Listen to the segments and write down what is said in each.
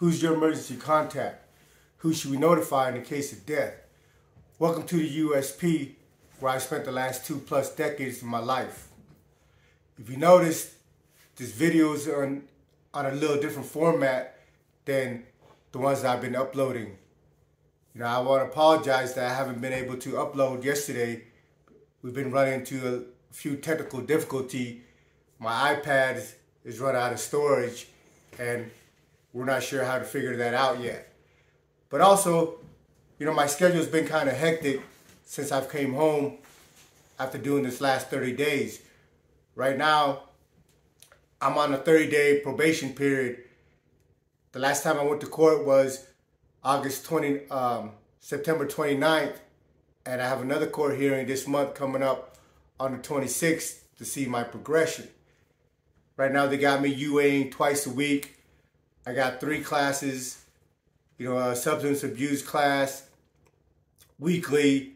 Who's your emergency contact? Who should we notify in the case of death? Welcome to the USP, where I spent the last 2+ decades of my life. If you noticed, this video is on a little different format than the ones that I've been uploading. I want to apologize that I haven't been able to upload yesterday. We've been running into a few technical difficulties. My iPad is run out of storage, and we're not sure how to figure that out yet. But also, my schedule's been kind of hectic since I've came home after doing this last 30 days. Right now, I'm on a 30-day probation period. The last time I went to court was September 29th, and I have another court hearing this month coming up on the 26th to see my progression. Right now, they got me UAing twice a week. I got 3 classes, a substance abuse class, weekly,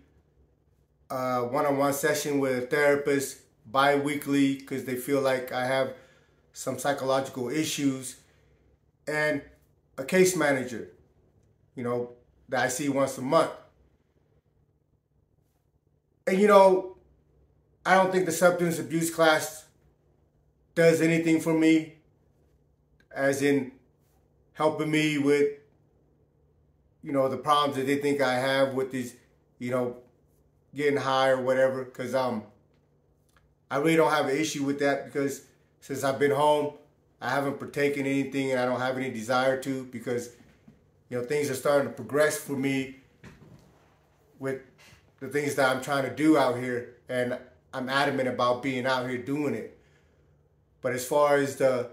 one-on-one session with a therapist, bi-weekly, because they feel like I have some psychological issues, and a case manager, that I see once a month. And I don't think the substance abuse class does anything for me, as in helping me with, the problems that they think I have with these, getting high or whatever. Because I really don't have an issue with that, because since I've been home, I haven't partaken in anything, and I don't have any desire to, because things are starting to progress for me with the things that I'm trying to do out here, and I'm adamant about being out here doing it. But as far as the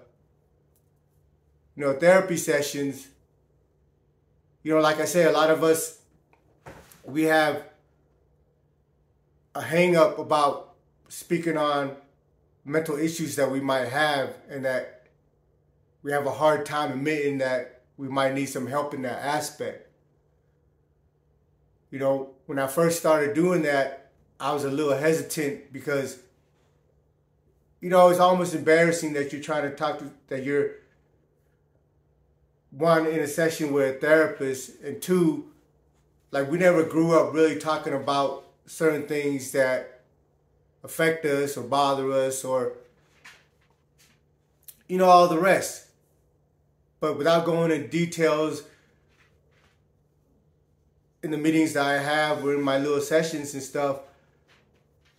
therapy sessions, like I say, a lot of us, we have a hang up about speaking on mental issues that we might have, and that we have a hard time admitting that we might need some help in that aspect. When I first started doing that, I was a little hesitant, because it's almost embarrassing that you're trying to that you're, one, in a session with a therapist, and two, like, we never grew up really talking about certain things that affect us or bother us, or all the rest. But without going into details, in the meetings that I have or in my little sessions and stuff,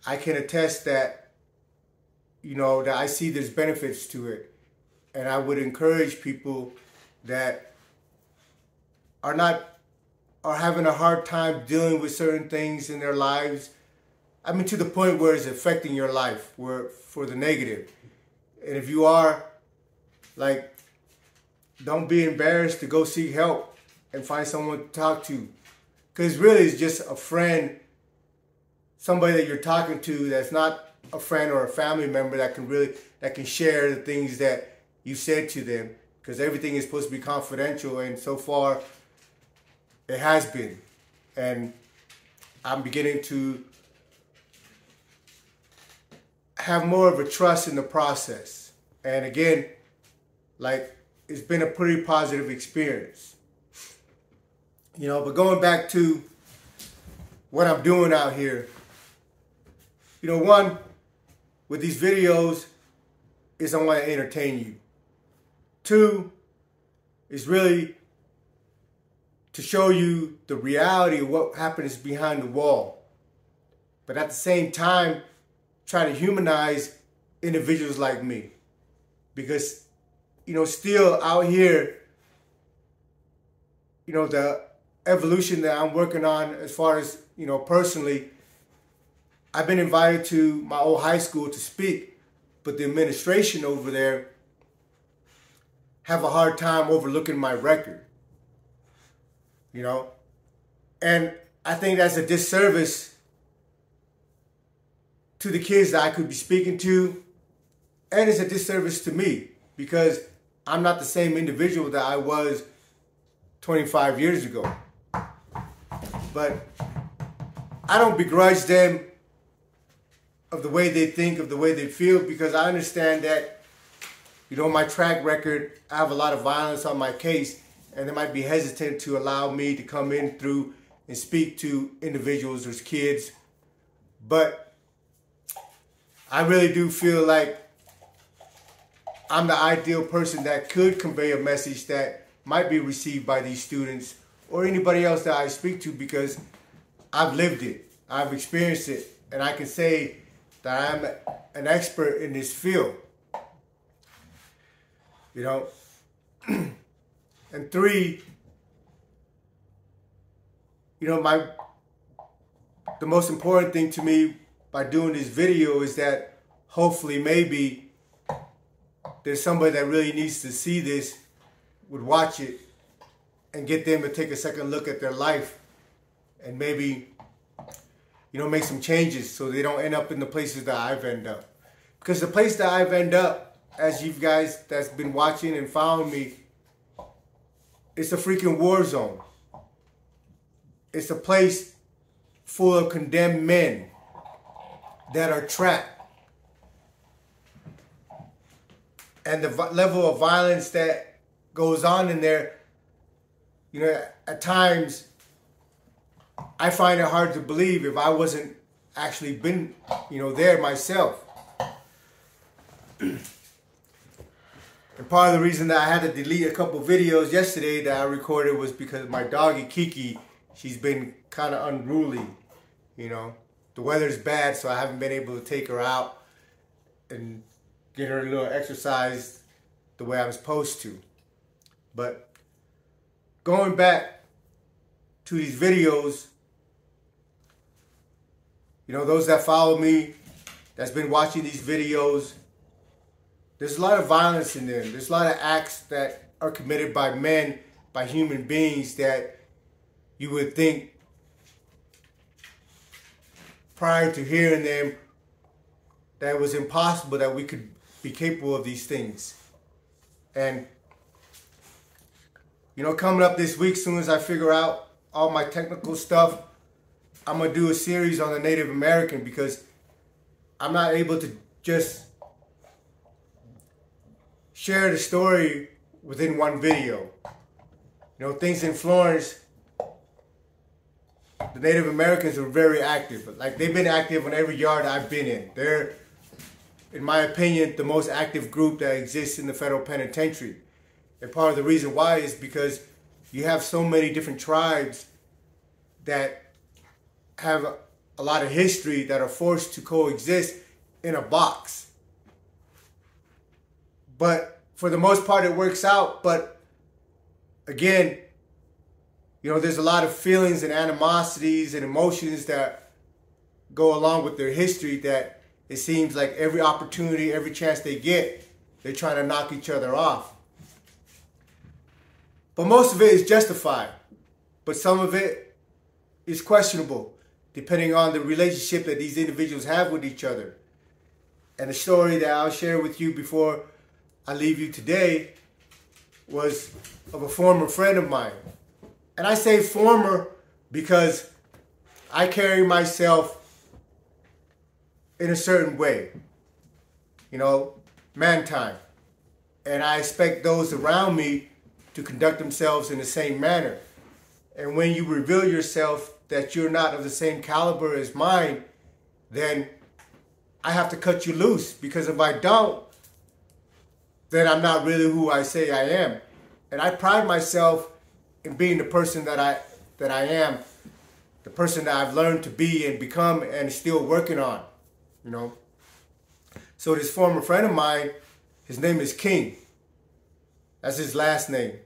I can attest that that I see there's benefits to it. And I would encourage people that are having a hard time dealing with certain things in their lives. I mean, to the point where it's affecting your life, for the negative. And if you are, don't be embarrassed to go seek help and find someone to talk to. Because really, it's just a friend, somebody that you're talking to that's not a friend or a family member that can share the things that you said to them. Because everything is supposed to be confidential, and so far, it has been. And I'm beginning to have more of a trust in the process. And again, it's been a pretty positive experience. But going back to what I'm doing out here, one, with these videos, is I want to entertain you. Two, is really to show you the reality of what happens behind the wall. But at the same time, try to humanize individuals like me. Because, still out here, the evolution that I'm working on as far as, personally, I've been invited to my old high school to speak, but the administration over there have a hard time overlooking my record, and I think that's a disservice to the kids that I could be speaking to, and it's a disservice to me, because I'm not the same individual that I was 25 years ago. But I don't begrudge them of the way they think, of the way they feel, because I understand that, my track record, I have a lot of violence on my case, and they might be hesitant to allow me to come in through and speak to individuals or kids. But I really do feel like I'm the ideal person that could convey a message that might be received by these students or anybody else that I speak to, because I've lived it, I've experienced it, and I can say that I'm an expert in this field. You know, and three, you know, the most important thing to me by doing this video is that hopefully maybe there's somebody that really needs to see this, would watch it, and get them to take a second look at their life and maybe, you know, make some changes so they don't end up in the places that I've ended up. Because the place that I've ended up, as you guys that's been watching and following me, it's a freaking war zone. It's a place full of condemned men that are trapped. And the level of violence that goes on in there, you know, at times I find it hard to believe if I wasn't actually been, you know, there myself. And part of the reason that I had to delete a couple videos yesterday that I recorded was because my doggy Kiki, she's been kind of unruly, you know. The weather's bad, so I haven't been able to take her out and get her a little exercise the way I was supposed to. But going back to these videos, you know, those that follow me, that's been watching these videos, there's a lot of violence in them. There's a lot of acts that are committed by men, by human beings, that you would think prior to hearing them that it was impossible that we could be capable of these things. And, you know, coming up this week, as soon as I figure out all my technical stuff, I'm going to do a series on the Native American, because I'm not able to just share the story within one video. You know, things in Florence, the Native Americans are very active. Like, they've been active on every yard I've been in. They're, in my opinion, the most active group that exists in the federal penitentiary. And part of the reason why is because you have so many different tribes that have a lot of history that are forced to coexist in a box. But for the most part, it works out. But again, you know, there's a lot of feelings and animosities and emotions that go along with their history, that it seems like every opportunity, every chance they get, they're trying to knock each other off. But most of it is justified. But some of it is questionable, depending on the relationship that these individuals have with each other. And the story that I'll share with you before I leave you today was of a former friend of mine. And I say former because I carry myself in a certain way. You know, man time. And I expect those around me to conduct themselves in the same manner. And when you reveal yourself that you're not of the same caliber as mine, then I have to cut you loose, because if I don't, then I'm not really who I say I am. And I pride myself in being the person that I am, the person that I've learned to be and become and still working on, you know. So this former friend of mine, his name is King. That's his last name.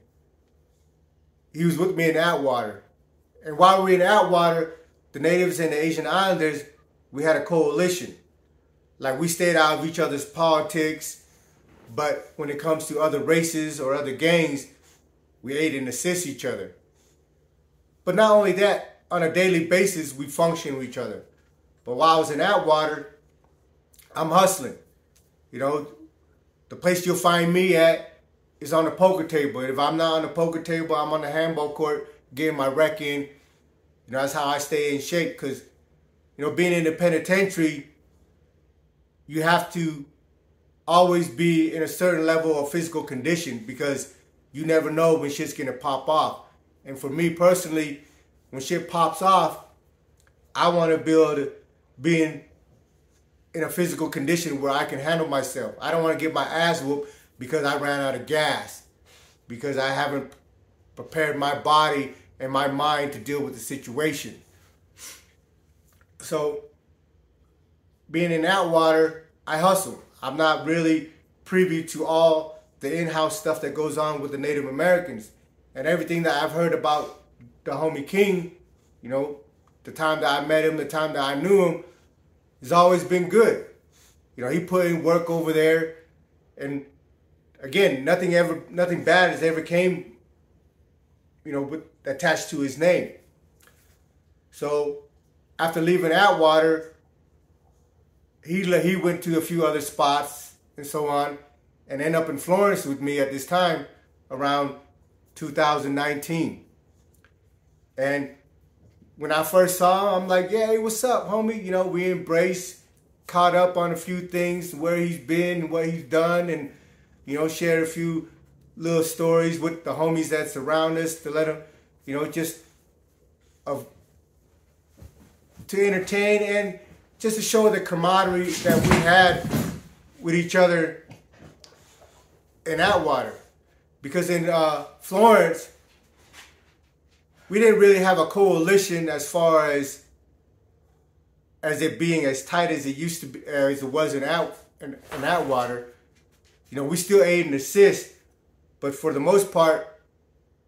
He was with me in Atwater. And while we were in Atwater, the natives and the Asian Islanders, we had a coalition. Like, we stayed out of each other's politics, but when it comes to other races or other gangs, we aid and assist each other. But not only that, on a daily basis, we function with each other. But while I was in Atwater, I'm hustling. You know, the place you'll find me at is on the poker table. If I'm not on the poker table, I'm on the handball court getting my rec in. You know, that's how I stay in shape, because, you know, being in the penitentiary, you have to always be in a certain level of physical condition, because you never know when shit's gonna pop off. And for me personally, when shit pops off, I want to be able to be in a physical condition where I can handle myself. I don't want to get my ass whooped because I ran out of gas, because I haven't prepared my body and my mind to deal with the situation. So, being in Atwater, I hustle. I'm not really privy to all the in-house stuff that goes on with the Native Americans. And everything that I've heard about the homie King, you know, the time that I met him, the time that I knew him, has always been good. You know, he put in work over there, and again, nothing bad has ever came, you know, attached to his name. So after leaving Atwater, he went to a few other spots and so on, and ended up in Florence with me at this time around 2019. And when I first saw him, I'm like, yeah, hey, what's up, homie? You know, we embraced, caught up on a few things, where he's been, what he's done, and, you know, shared a few little stories with the homies that surround us to let them, you know, just to entertain and just to show the camaraderie that we had with each other in Atwater. Because in Florence, we didn't really have a coalition as far as it being as tight as it used to be, as it was in Atwater. You know, we still aid and assist, but for the most part,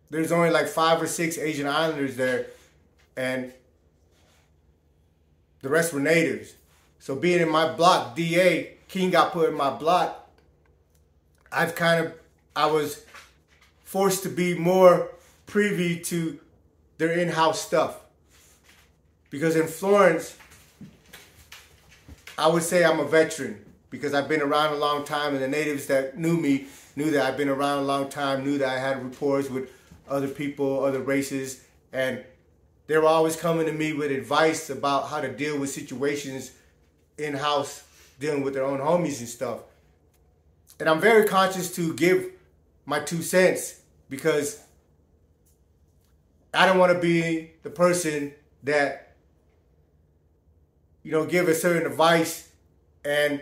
there's only like 5 or 6 Asian Islanders there, and the rest were natives. So being in my block, DA, King got put in my block, I was forced to be more privy to their in-house stuff. Because in Florence, I would say I'm a veteran, because I've been around a long time, and the natives that knew me knew that I've been around a long time, knew that I had rapport with other people, other races, and they were always coming to me with advice about how to deal with situations in-house, dealing with their own homies and stuff. And I'm very conscious to give my 2 cents, because I don't want to be the person that, you know, give a certain advice and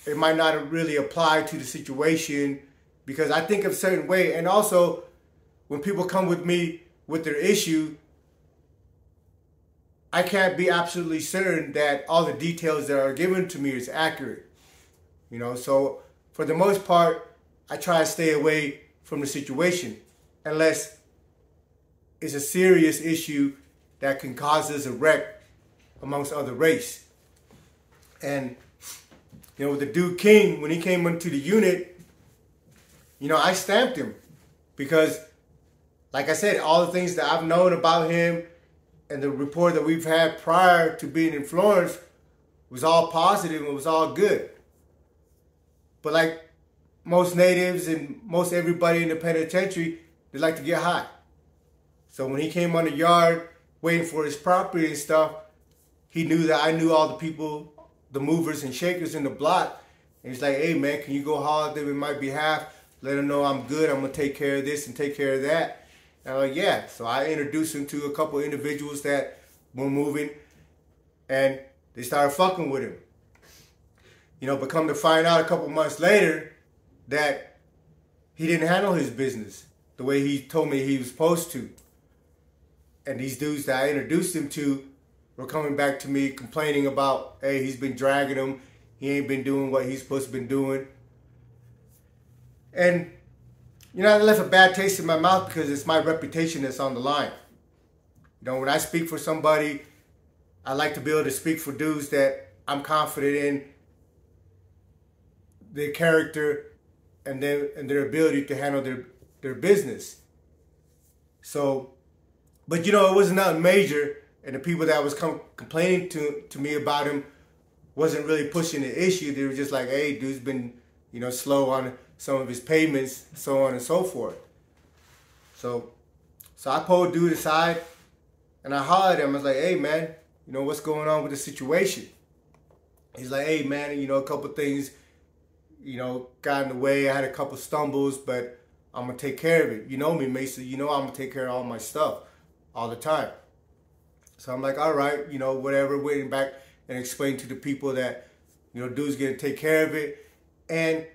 it might not really apply to the situation, because I think of a certain way. And also, when people come with me with their issue, I can't be absolutely certain that all the details that are given to me is accurate. You know, so for the most part, I try to stay away from the situation unless it's a serious issue that can cause us a wreck amongst other race. And, you know, with the dude King, when he came into the unit, you know, I stamped him because, like I said, all the things that I've known about him and the rapport that we've had prior to being in Florence was all positive and was all good. But like most natives and most everybody in the penitentiary, they like to get high. So when he came on the yard waiting for his property and stuff, he knew that I knew all the people, the movers and shakers in the block. And he's like, hey man, can you go holler at them in my behalf? Let them know I'm good, I'm gonna take care of this and take care of that. And I'm like, yeah. So I introduced him to a couple of individuals that were moving, and they started fucking with him. You know, but come to find out a couple months later that he didn't handle his business the way he told me he was supposed to. And these dudes that I introduced him to were coming back to me complaining about, hey, he's been dragging him. He ain't been doing what he's supposed to be doing. And, you know, I left a bad taste in my mouth because it's my reputation that's on the line. You know, when I speak for somebody, I like to be able to speak for dudes that I'm confident in their character and their ability to handle their business. So, but you know, it wasn't nothing major, and the people that was complaining to me about him wasn't really pushing the issue. They were just like, hey, dude's been, you know, slow on some of his payments, so on and so forth. So I pulled dude aside and I hollered at him. I was like, hey man, you know, what's going on with the situation? He's like, hey man, you know, a couple things, you know, got in the way. I had a couple stumbles, but I'm going to take care of it. You know me, Mason. You know I'm going to take care of all my stuff all the time. So I'm like, all right, you know, whatever. Waiting back and explain to the people that, you know, dude's going to take care of it. And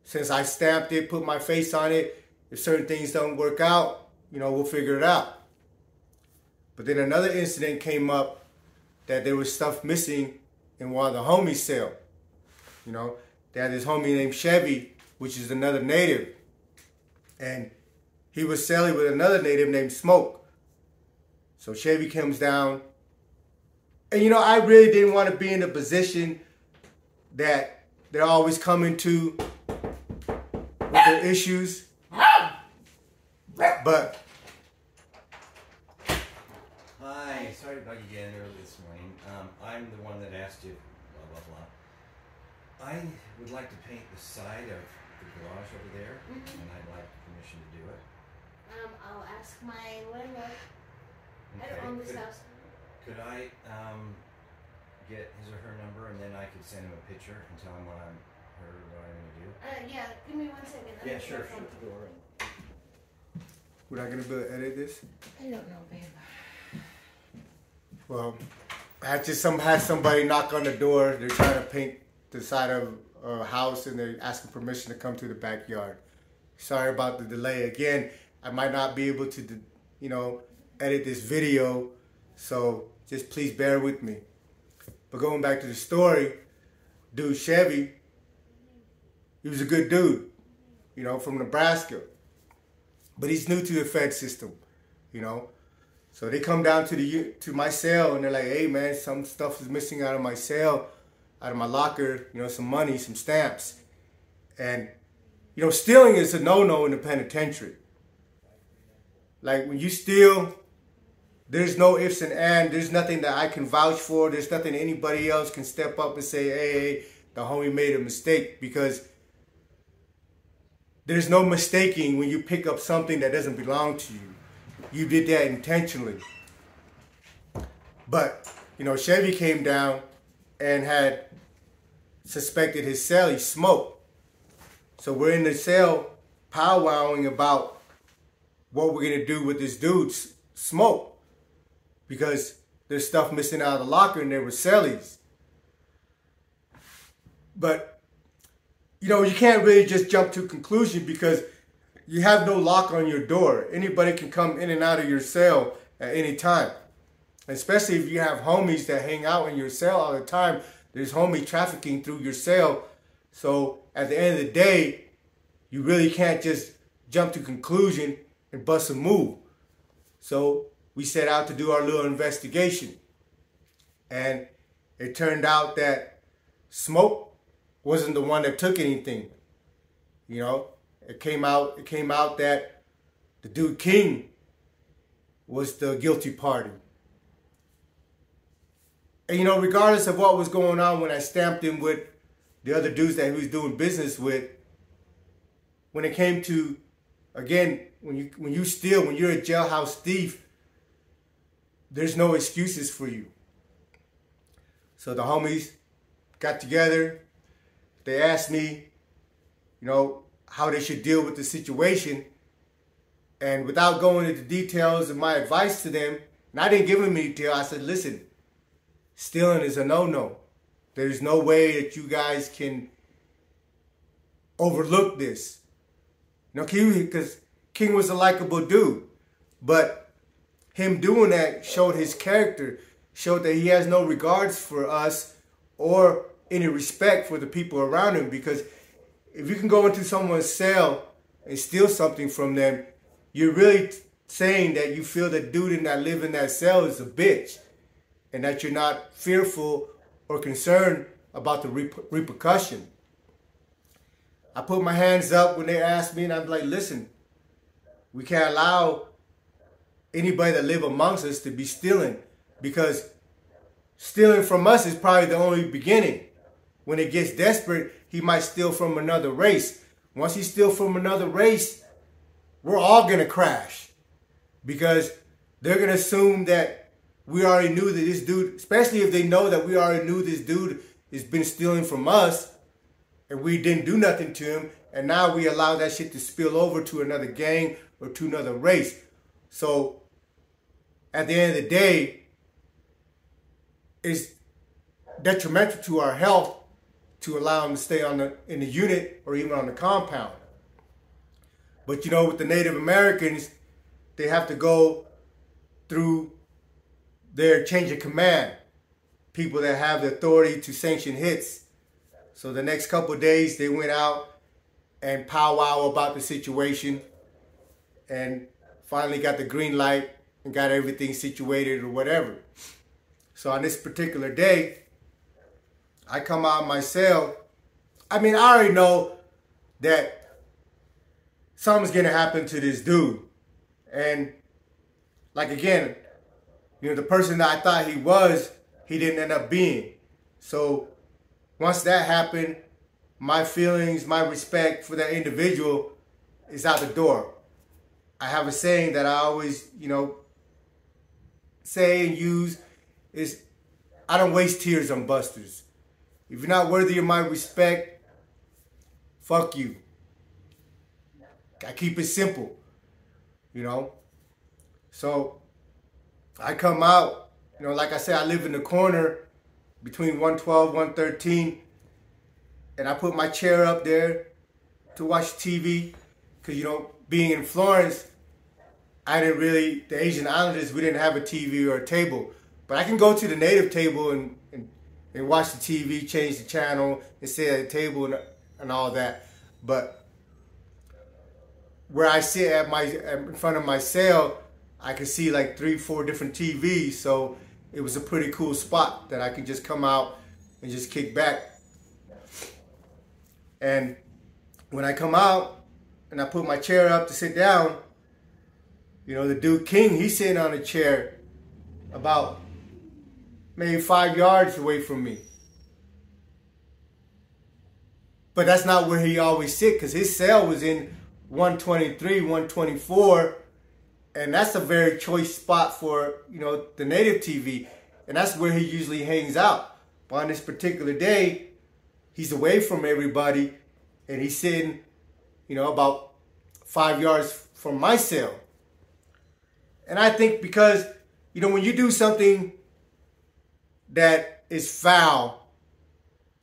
since I stamped it, put my face on it, if certain things don't work out, you know, we'll figure it out. But then another incident came up that there was stuff missing in one of the homies' sale. You know, they had this homie named Chevy, which is another native. And he was selling with another native named Smoke. So Chevy comes down. And, you know, I really didn't want to be in a position that they're always coming to with their issues. But hi, sorry to bug you again early this morning. I'm the one that asked you, blah, blah, blah. I would like to paint the side of the garage over there, and I'd like permission to do it. I'll ask my landlord. Okay. I don't own this house. Could I get his or her number, and then I could send him a picture and tell him what I'm going to do? Yeah, give me 1 second. Yeah, sure. we're not going to be able to edit this? I don't know, babe. Well, I just had somebody knock on the door. They're trying to paint the side of a house, and they're asking permission to come to the backyard. Sorry about the delay. Again, I might not be able to, you know, edit this video, so just please bear with me. But going back to the story, dude Chevy, he was a good dude, you know, from Nebraska. But he's new to the Fed system, you know. So they come down to my cell, and they're like, hey, man, some stuff is missing out of my cell, out of my locker, you know, some money, some stamps. And, you know, stealing is a no-no in the penitentiary. Like, when you steal, there's no ifs and ands. There's nothing that I can vouch for. There's nothing anybody else can step up and say, hey, the homie made a mistake, because there's no mistaking when you pick up something that doesn't belong to you. You did that intentionally. But, you know, Chevy came down and had suspected his cell. He smoked. So we're in the cell powwowing about what we're going to do with this dude's smoke, because there's stuff missing out of the locker and there were cellies. But, you know, you can't really just jump to a conclusion, because you have no lock on your door. Anybody can come in and out of your cell at any time. Especially if you have homies that hang out in your cell all the time. There's homie trafficking through your cell. So at the end of the day, you really can't just jump to conclusion and bust a move. So we set out to do our little investigation. And it turned out that Smoke wasn't the one that took anything. You know, it came out that the dude King was the guilty party. And, you know, regardless of what was going on when I stamped him with the other dudes that he was doing business with, when it came to, again, when you steal, when you're a jailhouse thief, there's no excuses for you. So the homies got together. They asked me, you know, how they should deal with the situation. And without going into details of my advice to them, and I didn't give them any detail, I said, listen, stealing is a no-no. There's no way that you guys can overlook this. You know, because King was a likable dude. But him doing that showed his character, showed that he has no regards for us or any respect for the people around him. Because if you can go into someone's cell and steal something from them, you're really saying that you feel the dude that live in that cell is a bitch, and that you're not fearful or concerned about the repercussion. I put my hands up when they asked me, and I'm like, listen, we can't allow anybody that live amongst us to be stealing, because stealing from us is probably the only beginning. When it gets desperate, he might steal from another race. Once he steals from another race, we're all going to crash, because they're going to assume that we already knew that this dude, especially if they know that we already knew this dude has been stealing from us and we didn't do nothing to him, And now we allow that shit to spill over to another gang or to another race. So at the end of the day, it's detrimental to our health to allow them to stay in the unit or even on the compound. But you know, with the Native Americans, they have to go through their change of command. People that have the authority to sanction hits. So the next couple of days, they went out and powwow about the situation and finally got the green light and got everything situated or whatever. So on this particular day, I come out of my cell. I mean, I already know that something's gonna happen to this dude. And like again, you know, the person that I thought he was, he didn't end up being. So once that happened, my feelings, my respect for that individual is out the door. I have a saying that I always, you know, say and use is, I don't waste tears on busters. If you're not worthy of my respect, fuck you. I keep it simple, you know. So I come out, you know, like I said, I live in the corner between 112, 113, and I put my chair up there to watch TV, because, you know, being in Florence, I didn't really, the Asian Islanders, we didn't have a TV or a table. But I can go to the native table and watch the TV, change the channel, and sit at the table and all that. But where I sit in front of my cell, I could see like 3, 4 different TVs. So it was a pretty cool spot that I could just come out and just kick back. And when I come out and I put my chair up to sit down, you know, the dude King, he's sitting on a chair about maybe 5 yards away from me. But that's not where he always sit, because his cell was in 123, 124, and that's a very choice spot for, you know, the native TV, and that's where he usually hangs out. But on this particular day, he's away from everybody, and he's sitting, you know, about 5 yards from my cell. And I think because, you know, when you do something that is foul,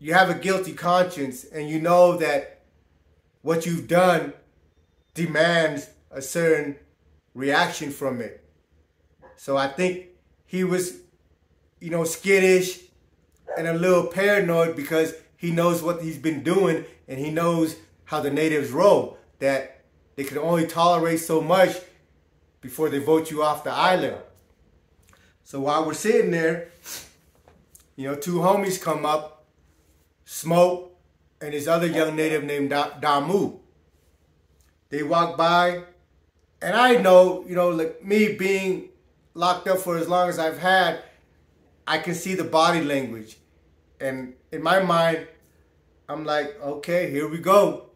you have a guilty conscience, and you know that what you've done demands a certain reaction from it. So I think he was, you know, skittish and a little paranoid, because he knows what he's been doing, and he knows how the natives roll, that they can only tolerate so much before they vote you off the island. So while we're sitting there, you know, 2 homies come up, Smoke and this other young native named Damu. They walk by, and I know, you know, like me being locked up for as long as I've had, I can see the body language. And in my mind, I'm like, okay, here we go.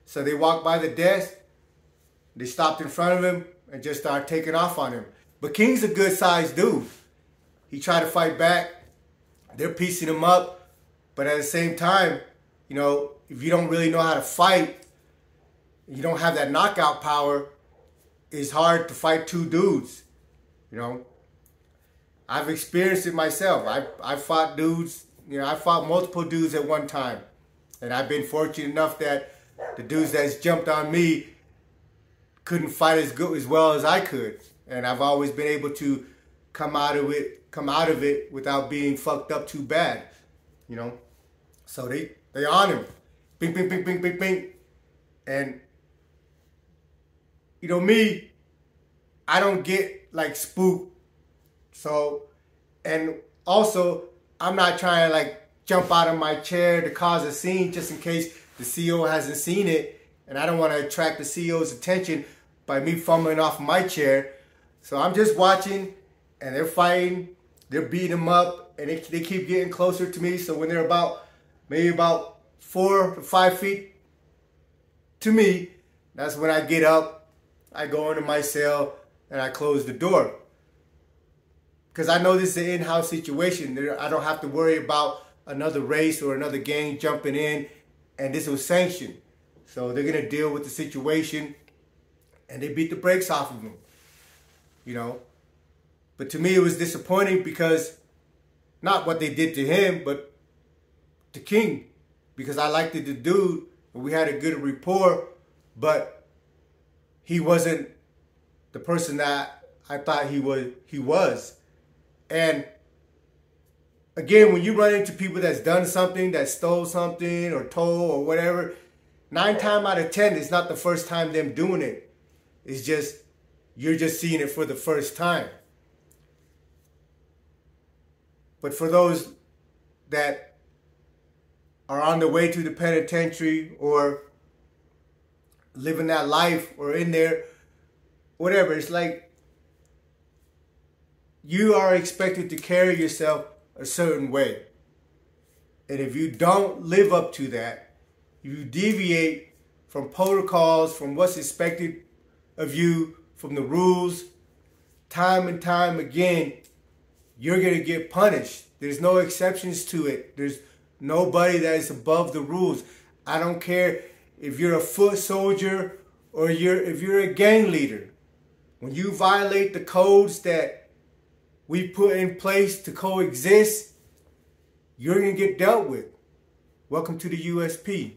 So they walk by the desk, they stopped in front of him and just started taking off on him. But King's a good sized dude. He tried to fight back. They're piecing him up. But at the same time, you know, if you don't really know how to fight, you don't have that knockout power, it's hard to fight 2 dudes, you know. I've experienced it myself. I fought dudes, you know, I fought multiple dudes at one time. And I've been fortunate enough that the dudes that's jumped on me couldn't fight as well as I could. And I've always been able to come out of it without being fucked up too bad, you know. So they on him. Bing, bing, bing, bing, bing, bing. And, you know, me, I don't get, like, spooked. So, and also, I'm not trying to, like, jump out of my chair to cause a scene just in case the CEO hasn't seen it. And I don't want to attract the CEO's attention by me fumbling off my chair. So I'm just watching, and they're fighting. They're beating him up, and they keep getting closer to me. So when they're maybe about 4 to 5 feet to me, that's when I get up, I go into my cell, and I close the door. Because I know this is an in-house situation. I don't have to worry about another race or another gang jumping in, and this was sanctioned. So they're going to deal with the situation, and they beat the brakes off of him, you know. But to me, it was disappointing because not what they did to him, but the king, because I liked the dude and we had a good rapport, but he wasn't the person that I thought he was. And again, when you run into people that's done something, that stole something or told or whatever, 9 times out of 10, it's not the first time them doing it. It's just, you're just seeing it for the first time. But for those that are on the way to the penitentiary or living that life or in there, whatever, it's like you are expected to carry yourself a certain way. And if you don't live up to that, you deviate from protocols, from what's expected of you, from the rules, time and time again, you're going to get punished. There's no exceptions to it. There's nobody that is above the rules. I don't care if you're a foot soldier or if you're a gang leader. When you violate the codes that we put in place to coexist, you're going to get dealt with. Welcome to the USP.